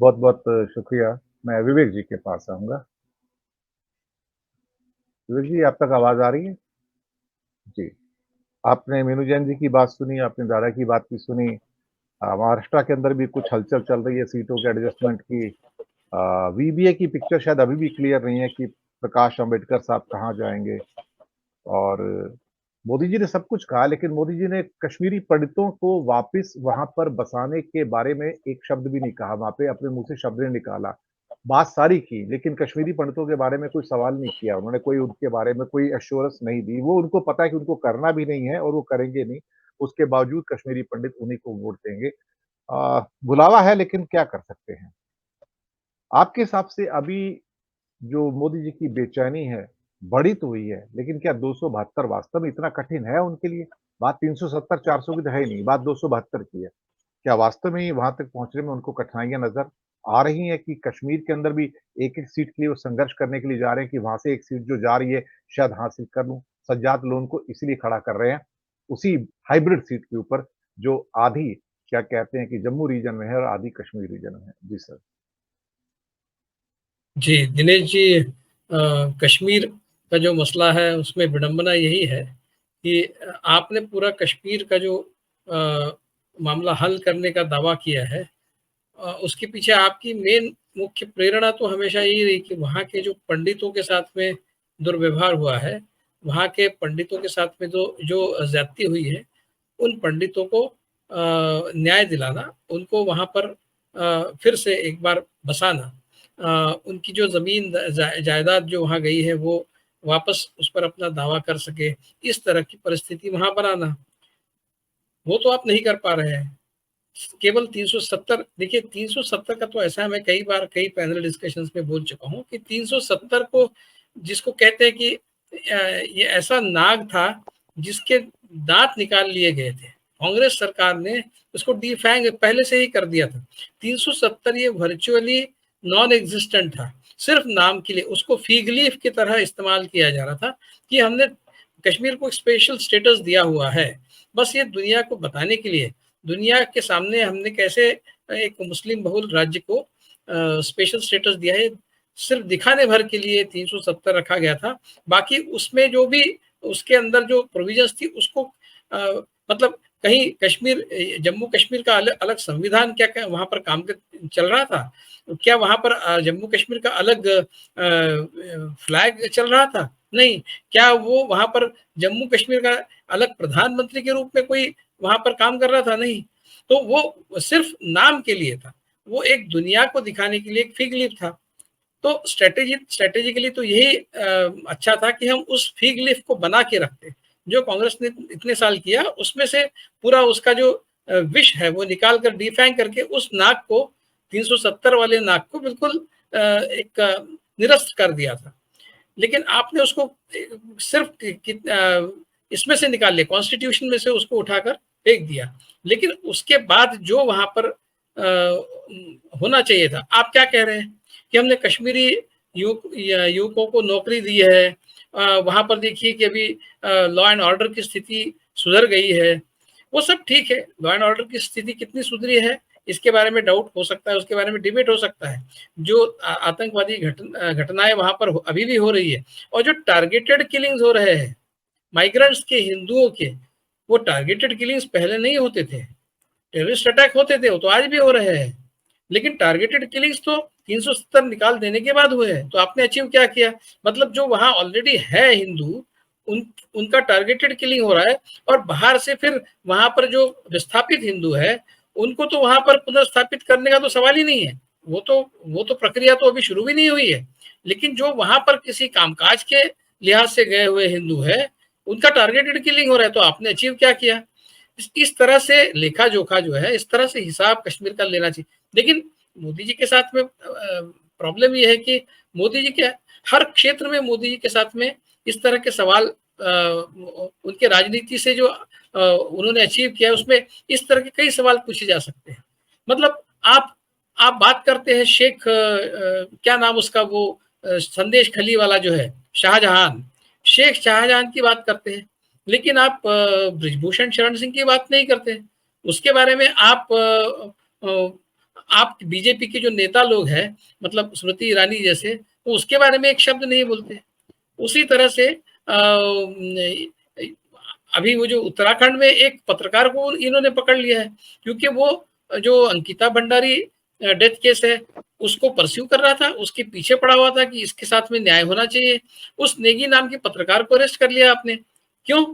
बहुत-बहुत शुक्रिया। मैं विवेक जी के पास आऊँगा। विवेक जी, आप तक आवाज़ आ रही है? जी। आपने मीनू जैन जी की बात सुनी, आपने दादा की बात भी सुनी। महाराष्ट्र के अंदर भी कुछ हलचल चल रही है सीटों के एडजस्टमेंट की। वीवीए की पिक्चर शायद अभी भी क्लियर नहीं है कि प्रकाश अंबेडकर साहब कहाँ जाएँगे। और मोदी जी ने सब कुछ कहा, लेकिन मोदी जी ने कश्मीरी पंडितों को वापस वहाँ पर बसाने के बारे में एक शब्द भी नहीं कहा। वहाँ पे अपने मुँह से शब्द नहीं निकाला। बात सारी की, लेकिन कश्मीरी पंडितों के बारे में कोई सवाल नहीं किया। उन्होंने कोई उनके बारे में कोई एश्योरेंस नहीं दी। वो उनको पता है कि उनको करना भी नहीं है और वो करेंगे नहीं। उसके बावजूद कश्मीरी पंडित उन्हीं को वोट देंगे। बुलावा है, लेकिन क्या कर सकते हैं? आपके हिसाब से अभी जो मोदी जी की बेचैनी है, बड़ी तो हुई है, लेकिन क्या 272 वास्तव में इतना कठिन है उनके लिए? बात 370-400 की तो है ही नहीं, बात 272 की है। क्या वास्तव में ही वहाँ तक पहुँचने में उनको कठिनाइयाँ नज़र आ रही हैं कि कश्मीर के अंदर भी एक-एक सीट के लिए वो संघर्ष करने के लिए जा रहे हैं कि वहाँ से एक सीट जो जा रही है, शायद हासिल कर लूँ? सज्जाद लोन को इसीलिए खड़ा कर रहे हैं, उसी हाइब्रिड सीट के ऊपर जो आधी क्या कहते हैं कि जम्मू रीजन में है और आधी कश्मीर रीजन में है। जी सर। जी, दिनेश जी, कश्मीर का जो मसला है उसमें विडंबना यही है कि आपने पूरा कश्मीर का जो मामला हल करने का दावा किया है, उसके पीछे आपकी मेन मुख्य प्रेरणा तो हमेशा यही रही कि वहाँ के जो पंडितों के साथ में दुर्व्यवहार हुआ है, वहाँ के पंडितों के साथ में जो जो ज़्यादती हुई है, उन पंडितों को न्याय दिलाना, उनको वहाँ पर फिर से एक बार बसाना, उनकी जो ज़मीन जायदाद जो वहाँ गई है वो वापस उस पर अपना दावा कर सके, इस तरह की परिस्थिति वहाँ पर आना, वो तो आप नहीं कर पा रहे हैं। केवल 370, देखिए 370 का तो ऐसा है, मैं कई बार कई पैनल डिस्कशंस में बोल चुका हूँ कि 370 को जिसको कहते हैं कि ये ऐसा नाग था जिसके दांत निकाल लिए गए थे। कांग्रेस सरकार ने उसको डिफैंग पहले से ही कर दिया था। 370 ये वर्चुअली नॉन एग्जिस्टेंट था, सिर्फ नाम के लिए उसको फिग लीफ की तरह इस्तेमाल किया जा रहा था कि हमने कश्मीर को स्पेशल स्टेटस दिया हुआ है, बस ये दुनिया को बताने के लिए, दुनिया के सामने हमने कैसे एक मुस्लिम बहुल राज्य को स्पेशल स्टेटस दिया है, सिर्फ दिखाने भर के लिए 370 रखा गया था। बाकी उसमें जो भी उसके अंदर जो प्रोविजंस थी उसको मतलब कहीं कश्मीर, जम्मू कश्मीर का अलग अलग संविधान क्या वहां पर काम चल रहा था? क्या वहां पर जम्मू कश्मीर का अलग फ्लैग चल रहा था? नहीं। क्या वो वहां पर जम्मू कश्मीर का अलग प्रधानमंत्री के रूप में कोई वहां पर काम कर रहा था? नहीं। तो वो सिर्फ नाम के लिए था, वो एक दुनिया को दिखाने के लिए एक फिग लीफ था। तो स्ट्रेटेजिकली तो यही अच्छा था कि हम उस फिग लीफ को बना के रखते। जो कांग्रेस ने इतने साल किया उसमें से पूरा उसका जो विष है वो निकाल कर डिफैंग करके उस नाक को, 370 वाले नाक को बिल्कुल एक निरस्त कर दिया था। लेकिन आपने उसको सिर्फ इसमें से निकाल लिया, कॉन्स्टिट्यूशन में से उसको उठाकर फेंक दिया। लेकिन उसके बाद जो वहां पर होना चाहिए था, आप क्या कह रहे हैं कि हमने कश्मीरी युवकों को नौकरी दी है, वहां पर देखिए कि अभी लॉ एंड ऑर्डर की स्थिति सुधर गई है। वो सब ठीक है, लॉ एंड ऑर्डर की स्थिति कितनी सुधरी है इसके बारे में डाउट हो सकता है, उसके बारे में डिबेट हो सकता है। जो आतंकवादी घटनाएं वहां पर अभी भी हो रही है, और जो टारगेटेड किलिंग्स हो रहे हैं माइग्रेंट्स के, हिंदुओं के, वो टारगेटेड किलिंग्स पहले नहीं होते थे। टेररिस्ट अटैक होते थे, वो तो आज भी हो रहे हैं, लेकिन टारगेटेड किलिंग्स तो 370 निकाल देने के बाद हुए हैं। तो आपने अचीव क्या किया? मतलब जो वहां ऑलरेडी है हिंदू, उन उनका टारगेटेड किलिंग हो रहा है, और बाहर से फिर वहां पर जो विस्थापित हिंदू है उनको तो वहां पर पुनर्स्थापित करने का तो सवाल ही नहीं है। वो तो प्रक्रिया तो अभी शुरू भी नहीं हुई है। लेकिन जो वहां पर किसी कामकाज के लिहाज से गए हुए हिंदू है, उनका टारगेटेड किलिंग हो रहा है। तो आपने अचीव क्या किया? इस तरह से लेखा जोखा जो है, इस तरह से हिसाब कश्मीर का लेना चाहिए। लेकिन मोदी जी के साथ में प्रॉब्लम ये है कि मोदी जी के हर क्षेत्र में, मोदी जी के साथ में इस तरह के सवाल उनके राजनीति से जो उन्होंने अचीव किया उसमें इस तरह के कई सवाल पूछे जा सकते हैं। मतलब आप बात करते हैं शेख क्या नाम उसका, वो संदेश खली वाला जो है, शाहजहां, शेख शाहजहां की बात करते हैं, लेकिन आप ब्रिजभूषण शरण सिंह की बात नहीं करते। उसके बारे में आप आप बीजेपी के जो नेता लोग हैं, मतलब स्मृति ईरानी जैसे, वो उसके बारे में एक शब्द नहीं बोलते। उसी तरह से अभी वो जो उत्तराखंड में एक पत्रकार को इन्होंने पकड़ लिया है, क्योंकि वो जो अंकिता भंडारी डेथ केस है, उसको परस्यू कर रहा था, उसके पीछे पड़ा हुआ था कि इसके साथ में न्याय होना चाहिए। उस नेगी नाम के पत्रकार को अरेस्ट कर लिया आपने। क्यों?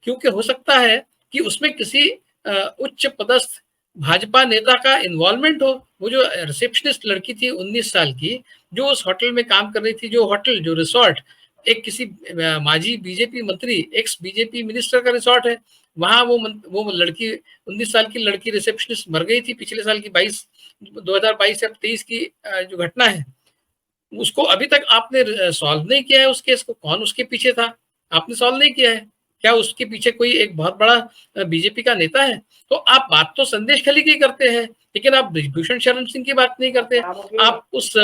क्योंकि हो सकता है कि उसमें किसी उच्च पदस्थ भाजपा नेता का इन्वॉल्वमेंट हो। वो जो रिसेप्शनिस्ट लड़की थी 19 साल की, जो उस होटल में काम कर रही थी, जो होटल, जो रिसॉर्ट एक किसी माजी बीजेपी मंत्री, एक्स बीजेपी मिनिस्टर का रिसॉर्ट है, वहां वो लड़की 19 साल की लड़की रिसेप्शनिस्ट मर गई थी पिछले साल की 2022 या 23 की जो घटना है, उसको अभी तक आपने सॉल्व नहीं किया है। उस केस को कौन उसके पीछे था, आपने सॉल्व नहीं किया है। क्या उसके पीछे कोई एक बहुत बड़ा बीजेपी का नेता है? तो आप बात तो संदेश खली की करते हैं, लेकिन आप ब्रिजभूषण शरण सिंह की बात नहीं करते। आप उस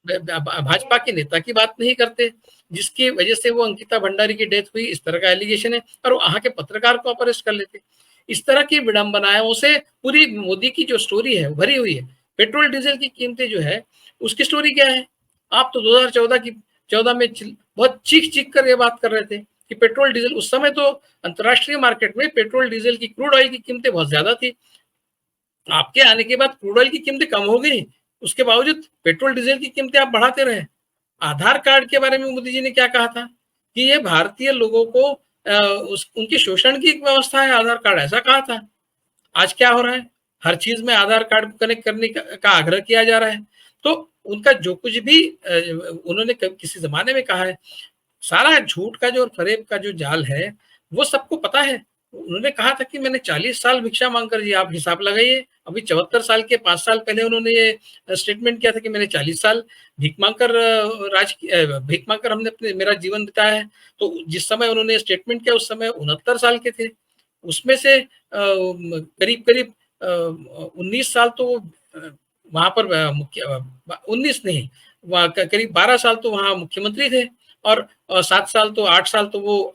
भाजपा के नेता की बात नहीं करते, जिसकी वजह से वो अंकिता भंडारी की डेथ हुई। इस तरह का एलिगेशन है और वहां के पत्रकार को आप अरेस्ट कर लेते। इस तरह की विडंबनाओं से पूरी मोदी की जो स्टोरी है भरी हुई है। पेट्रोल डीजल की कीमतें जो है, उसकी स्टोरी क्या है? आप तो 2014 में बहुत चीख कर ये बात कर रहे थे कि पेट्रोल डीजल, उस समय तो अंतर्राष्ट्रीय मार्केट में पेट्रोल डीजल की, क्रूड ऑयल की कीमतें बहुत ज्यादा थी। आपके आने के बाद क्रूड ऑयल की कीमतें कम हो गई, उसके बावजूद पेट्रोल डीजल की कीमतें आप बढ़ाते रहे। आधार कार्ड के बारे में मोदी जी ने क्या कहा था कि ये भारतीय लोगों को उनके शोषण की एक व्यवस्था है आधार कार्ड, ऐसा कहा था। आज क्या हो रहा है? हर चीज में आधार कार्ड को कनेक्ट करने का आग्रह किया जा रहा है। तो उनका जो कुछ भी उन्होंने किसी जमाने में कहा है, सारा झूठ का जो, फरेब का जो जाल है, वो सबको पता है। उन्होंने कहा था कि मैंने 40 साल भिक्षा मांगकर जी, आप हिसाब लगाइए। अभी 74 साल के 5 साल पहले उन्होंने ये स्टेटमेंट किया था कि मैंने 40 साल भीख मांगकर भीख मांगकर हमने अपने मेरा जीवन बिताया है। तो जिस समय उन्होंने स्टेटमेंट किया उस समय 69 साल के थे। उसमें से करीब करीब 19 साल तो वहां पर मुख्य, 19 नहीं, वहाँ करीब 12 साल तो वहाँ मुख्यमंत्री थे और 7 साल तो 8 साल तो वो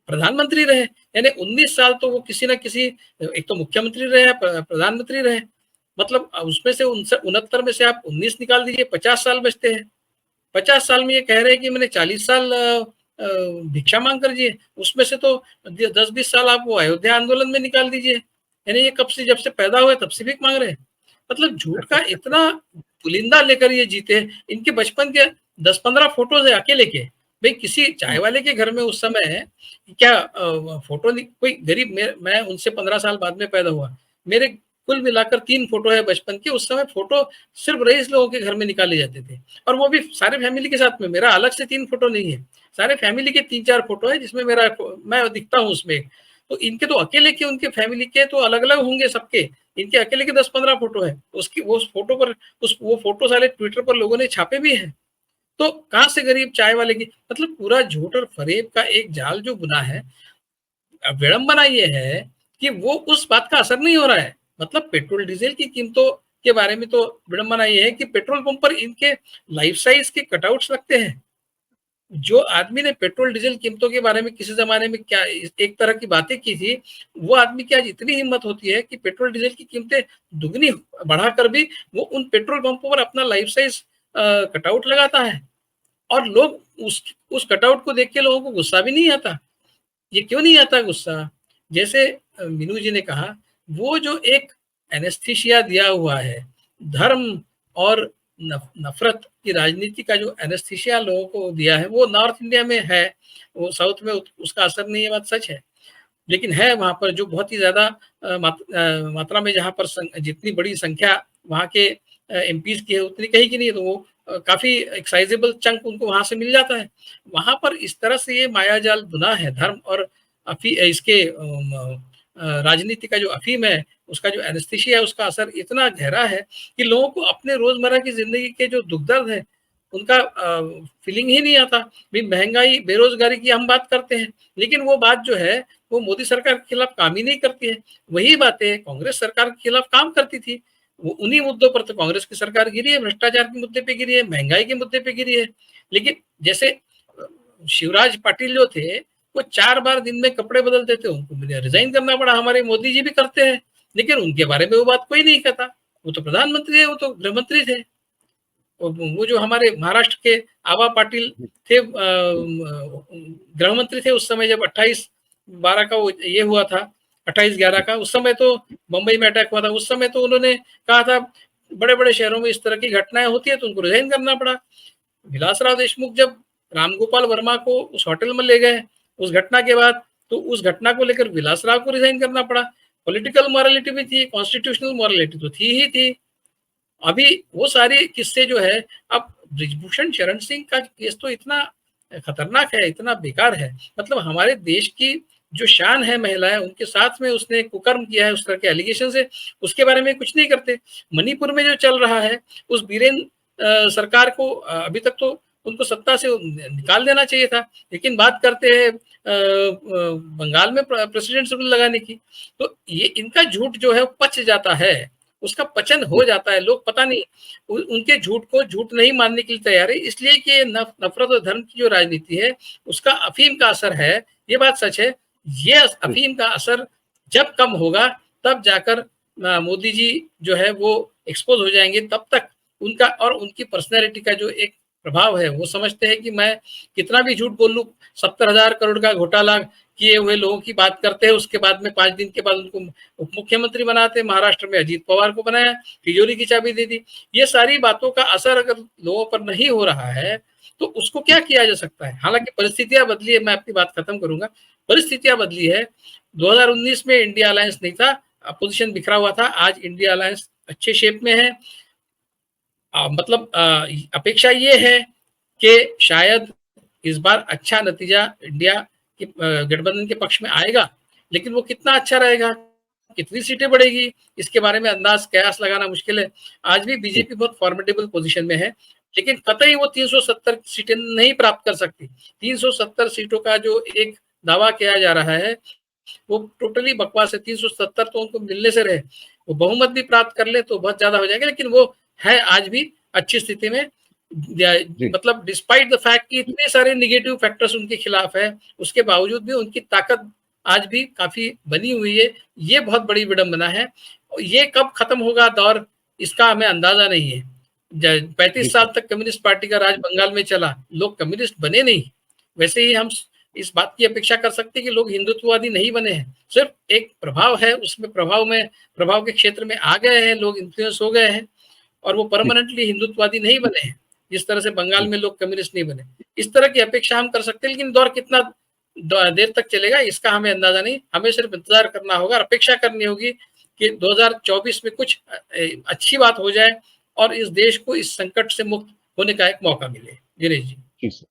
प्रधानमंत्री रहे। यानी 19 साल तो वो किसी ना किसी, एक तो मुख्यमंत्री रहे, प्रधानमंत्री रहे। मतलब उसमें से 69 में से आप 19 निकाल दीजिए, 50 साल बचते हैं। 50 साल में ये कह रहे हैं कि मैंने 40 साल भिक्षा मांग कर जिए। उसमें से तो 10-20 साल आप वो अयोध्या आंदोलन में निकाल दीजिए। यानी ये कब से, जब से पैदा हुए तब से भीख मांग रहे हैं। मतलब झूठ का इतना पुलिंदा लेकर ये जीते हैं। इनके बचपन के 10-15 फोटोज है अकेले के। भाई किसी चाय वाले के घर में उस समय क्या फोटो नहीं, कोई गरीब, मैं उनसे 15 साल बाद में पैदा हुआ, मेरे कुल मिलाकर 3 फोटो है बचपन के। उस समय फोटो सिर्फ रईस लोगों के घर में निकाले जाते थे, और वो भी सारे फैमिली के साथ में। मेरा अलग से 3 फोटो नहीं है, सारे फैमिली के 3-4 फोटो है, जिसमें मैं दिखता हूँ उसमें। तो इनके तो अकेले के, उनके फैमिली के तो अलग अलग होंगे सबके, इनके अकेले के 10-15 फोटो है। उसकी वो फोटो पर, वो फोटो सारे ट्विटर पर लोगों ने छापे भी हैं। तो कहाँ से गरीब चाय वाले की, मतलब पूरा झूठ और फरेब का एक जाल जो बुना है। विडंबना ये है कि वो उस बात का असर नहीं हो रहा है। मतलब पेट्रोल डीजल की कीमतों के बारे में तो विडंबना ये है कि पेट्रोल पंप पर इनके लाइफ साइज के कटआउट्स लगते हैं। जो आदमी ने पेट्रोल डीजल कीमतों के बारे में किसी जमाने में क्या एक तरह की बातें की थी, वो आदमी की आज इतनी हिम्मत होती है कि पेट्रोल डीजल की कीमतें दुगनी बढ़ाकर भी वो उन पेट्रोल पंपों पर अपना लाइफ साइज कटआउट लगाता है। और लोग उस कटआउट को देख के लोगों को गुस्सा भी नहीं आता। ये क्यों नहीं आता गुस्सा? जैसे मीनू जी ने कहा, वो जो एक एनेस्थीसिया दिया हुआ है, धर्म और नफरत की राजनीति का जो एनेस्थीसिया लोगों को दिया है, वो नॉर्थ इंडिया में है, वो साउथ में उसका असर नहीं है, बात सच है। लेकिन है वहाँ पर जो बहुत ही ज़्यादा मात्रा में, जहाँ पर जितनी बड़ी संख्या वहाँ के एमपीज की है, उतनी कहीं की नहीं है, तो वो काफ़ी एक साइजेबल चंक उनको वहाँ से मिल जाता है। वहाँ पर इस तरह से ये मायाजाल बुना है, धर्म और इसके राजनीति का जो अफ़ीम है, उसका जो एनेस्थीसिया है, उसका असर इतना गहरा है कि लोगों को अपने रोज़मर्रा की ज़िंदगी के जो दुख-दर्द है, उनका फीलिंग ही नहीं आता। भई महँगाई, बेरोज़गारी की हम बात करते हैं, लेकिन वो बात जो है, वो मोदी सरकार के खिलाफ काम ही नहीं करती है। वही बातें कांग्रेस सरकार के खिलाफ काम करती थी। वो उन्हीं मुद्दों पर तो कांग्रेस की सरकार गिरी है, भ्रष्टाचार के मुद्दे पे गिरी है, महँगाई के मुद्दे पे गिरी है। लेकिन जैसे शिवराज पाटिल जो थे, वो 4 बार दिन में कपड़े बदलते थे, उनको रिज़ाइन करना पड़ा। हमारे मोदी जी भी करते हैं, लेकिन उनके बारे में वो बात कोई नहीं कहता। वो तो प्रधानमंत्री है, वो तो गृह मंत्री थे। वो जो हमारे महाराष्ट्र के आबा पाटिल जी, थे, जी, गृह मंत्री थे उस समय जब 28/12 का वो ये हुआ था, 28/11 जी, का, उस समय तो मुंबई में अटैक हुआ था। उस समय तो उन्होंने कहा था बड़े-बड़े शहरों में इस तरह की घटनाएँ होती है तो उनको रिज़ाइन करना पड़ा। विलासराव देशमुख जब रामगोपाल वर्मा को उस होटल में ले गए उस घटना के बाद, तो उस घटना को लेकर विलासराव को रिज़ाइन करना पड़ा। पॉलिटिकल मॉरलिटी भी थी, कॉन्स्टिट्यूशनल मॉरलिटी तो थी ही थी। अभी वो सारे किस्से जो है, अब बृजभूषण शरण सिंह का केस तो इतना खतरनाक है, इतना बेकार है। मतलब हमारे देश की जो शान है महिलाएं, उनके साथ में उसने कुकर्म किया है, उस तरह के एलिगेशन है, उसके बारे में कुछ नहीं करते। मणिपुर में जो चल रहा है, उस बीरेन सरकार को अभी तक तो उनको सत्ता से निकाल देना चाहिए था, लेकिन बात करते हैं बंगाल में प्रेसिडेंट रूल लगाने की। तो ये इनका झूठ जो है पच जाता है, उसका पचन हो जी, जाता है। लोग पता नहीं उनके झूठ को झूठ नहीं मानने के लिए तैयार है, इसलिए कि नफरत और धर्म की जो राजनीति है उसका अफीम का असर है। ये बात सच है। ये जी, अफीम का असर जब कम होगा तब जाकर मोदी जी जो है वो एक्सपोज हो जाएंगे। तब तक उनका और उनकी पर्सनैलिटी का जो एक प्रभाव है, वो समझते हैं कि मैं कितना भी झूठ बोल लूं, 70,000 करोड़ का घोटाला किए हुए लोगों की बात करते हैं, उसके बाद में 5 दिन के बाद उनको उप मुख्यमंत्री बनाते, महाराष्ट्र में अजीत पवार को बनाया, तिजोरी की चाबी दे दी। ये सारी बातों का असर अगर लोगों पर नहीं हो रहा है तो उसको क्या जी, किया जा सकता है। हालांकि परिस्थितियां बदली है, मैं अपनी बात खत्म करूंगा। परिस्थितियां बदली है। 2019 में इंडिया अलायंस नहीं था, अपोजिशन बिखरा हुआ था। आज इंडिया अलायंस अच्छे शेप में है। मतलब अपेक्षा ये है कि शायद इस बार अच्छा नतीजा इंडिया के गठबंधन के पक्ष में आएगा, लेकिन वो कितना अच्छा रहेगा, कितनी सीटें बढ़ेगी, इसके बारे में अंदाज कयास लगाना मुश्किल है। आज भी जी, बीजेपी बहुत फॉर्मेडेबल पोजीशन में है, लेकिन कतई वो 370 सीटें नहीं प्राप्त कर सकती। 370 सीटों का जो एक दावा किया जा रहा है वो टोटली बकवास है। 370 तो उनको मिलने से रहे, वो बहुमत भी प्राप्त कर ले तो बहुत ज्यादा हो जाएगा, लेकिन वो है आज भी अच्छी स्थिति में। जी, मतलब डिस्पाइट द फैक्ट कि इतने सारे निगेटिव फैक्टर्स उनके खिलाफ है, उसके बावजूद भी उनकी ताकत आज भी काफी बनी हुई है। ये बहुत बड़ी विडंबना है। ये कब खत्म होगा दौर, इसका हमें अंदाजा नहीं है। 35 जी, साल सर। तक कम्युनिस्ट पार्टी का राज बंगाल में चला, लोग कम्युनिस्ट बने नहीं। वैसे ही हम इस बात की अपेक्षा कर सकते हैं कि लोग हिंदुत्ववादी नहीं बने हैं, सिर्फ एक प्रभाव है, उसमें प्रभाव के क्षेत्र में आ गए हैं लोग, इन्फ्लुएंस हो गए हैं, और वो जी, परमानेंटली हिंदुत्ववादी नहीं बने हैं, जिस तरह से बंगाल जी, में लोग कम्युनिस्ट नहीं बने। इस तरह की अपेक्षा हम कर सकते हैं, लेकिन दौर कितना देर तक चलेगा इसका हमें अंदाजा नहीं। हमें सिर्फ इंतजार करना होगा, अपेक्षा करनी होगी कि 2024 में कुछ अच्छी बात हो जाए और इस देश को इस संकट से मुक्त होने का एक मौका मिले। दिनेश जी। जी, सर।